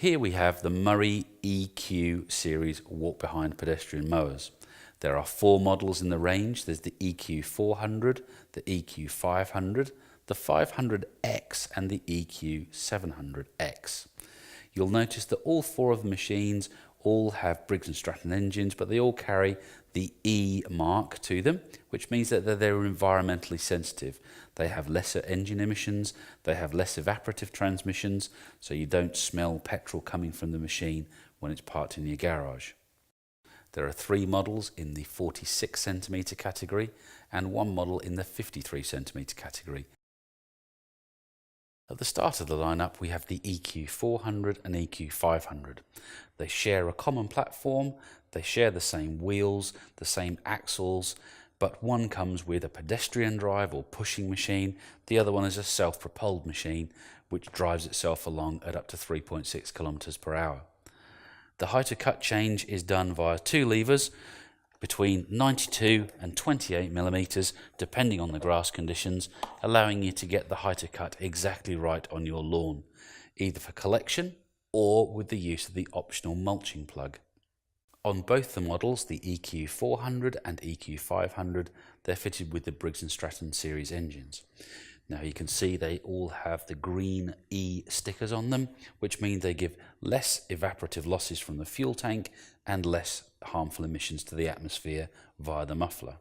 Here we have the Mower EQ series walk-behind pedestrian mowers. There are 4 models in the range. There's the EQ 400, the EQ 500, the 500X and the EQ 700X. You'll notice that all 4 of the machines all have Briggs & Stratton engines, but they all carry the E mark to them, which means that they're environmentally sensitive. They have lesser engine emissions, they have less evaporative transmissions, so you don't smell petrol coming from the machine when it's parked in your garage. There are 3 models in the 46 centimetre category and 1 model in the 53 centimetre category. At the start of the lineup we have the EQ 400 and EQ 500. They share a common platform, they share the same wheels, the same axles, but one comes with a pedestrian drive or pushing machine, the other one is a self-propelled machine which drives itself along at up to 3.6 kilometers per hour. The height to cut change is done via 2 levers between 92 and 28 millimeters depending on the grass conditions, allowing you to get the height to cut exactly right on your lawn, either for collection or with the use of the optional mulching plug. On both the models, the EQ 400 and EQ 500, they're fitted with the Briggs & Stratton series engines. Now you can see they all have the green E stickers on them, which means they give less evaporative losses from the fuel tank and less harmful emissions to the atmosphere via the muffler.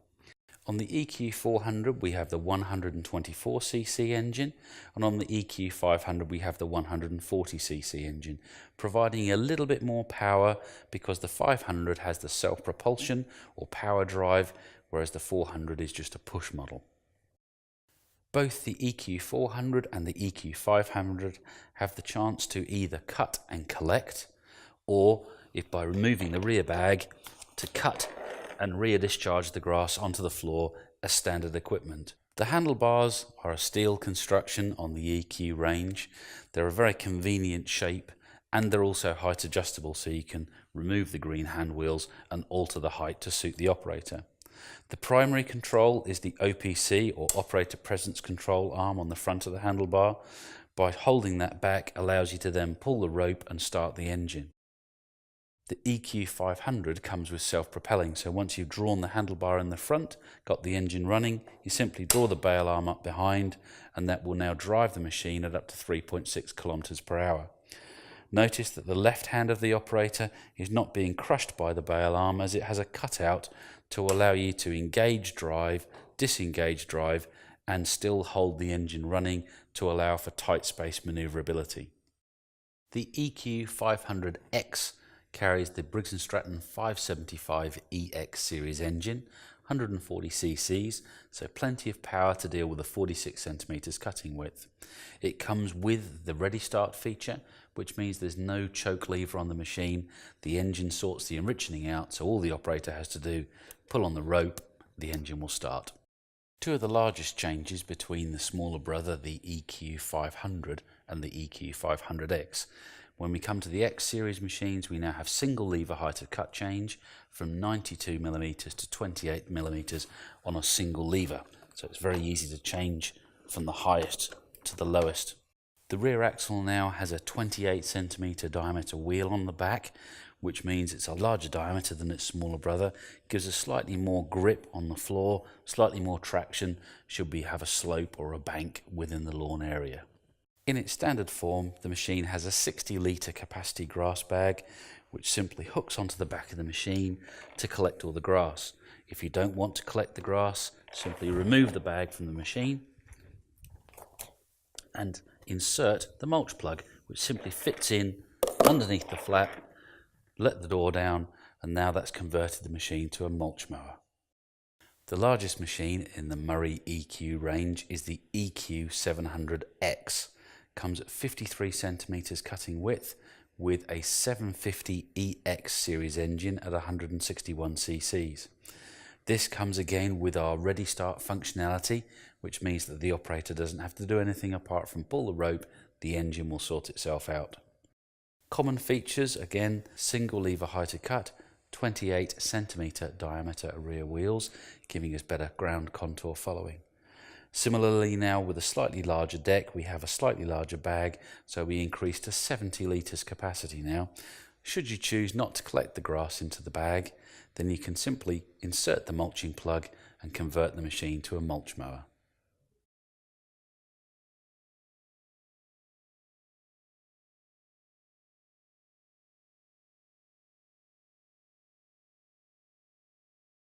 On the EQ 400 we have the 124cc engine, and on the EQ 500 we have the 140cc engine, providing a little bit more power because the 500 has the self-propulsion or power drive, whereas the 400 is just a push model. Both the EQ 400 and the EQ 500 have the chance to either cut and collect, or, if by removing the rear bag, to cut and rear discharge the grass onto the floor as standard equipment. The handlebars are a steel construction on the EQ range. They're a very convenient shape and they're also height adjustable, so you can remove the green hand wheels and alter the height to suit the operator. The primary control is the OPC or operator presence control arm on the front of the handlebar. By holding that back allows you to then pull the rope and start the engine. The EQ 500 comes with self-propelling, so once you've drawn the handlebar in the front, got the engine running, you simply draw the bail arm up behind and that will now drive the machine at up to 3.6 kilometers per hour. Notice that the left hand of the operator is not being crushed by the bail arm, as it has a cutout to allow you to engage drive, disengage drive and still hold the engine running to allow for tight space maneuverability. The EQ 500X carries the Briggs & Stratton 575EX series engine, 140 cc's, so plenty of power to deal with a 46 centimeters cutting width. It comes with the ready start feature, which means there's no choke lever on the machine. The engine sorts the enrichening out, so all the operator has to do, pull on the rope, the engine will start. 2 of the largest changes between the smaller brother, the EQ 500 and the EQ 500X. When we come to the X series machines, we now have single lever height of cut change from 92 millimeters to 28 millimeters on a single lever. So it's very easy to change from the highest to the lowest. The rear axle now has a 28 centimeter diameter wheel on the back, which means it's a larger diameter than its smaller brother, gives us slightly more grip on the floor, slightly more traction should we have a slope or a bank within the lawn area. In its standard form, the machine has a 60 litre capacity grass bag, which simply hooks onto the back of the machine to collect all the grass. If you don't want to collect the grass, simply remove the bag from the machine and insert the mulch plug, which simply fits in underneath the flap, let the door down, and now that's converted the machine to a mulch mower. The largest machine in the Mower EQ range is the EQ 700X. Comes at 53 centimeters cutting width with a 750EX series engine at 161 cc's. This comes again with our ready start functionality, which means that the operator doesn't have to do anything apart from pull the rope, the engine will sort itself out. Common features, again, single lever height of cut, 28 centimeter diameter rear wheels, giving us better ground contour following. Similarly now with a slightly larger deck, we have a slightly larger bag, so we increase to 70 litres capacity now. Should you choose not to collect the grass into the bag, then you can simply insert the mulching plug and convert the machine to a mulch mower.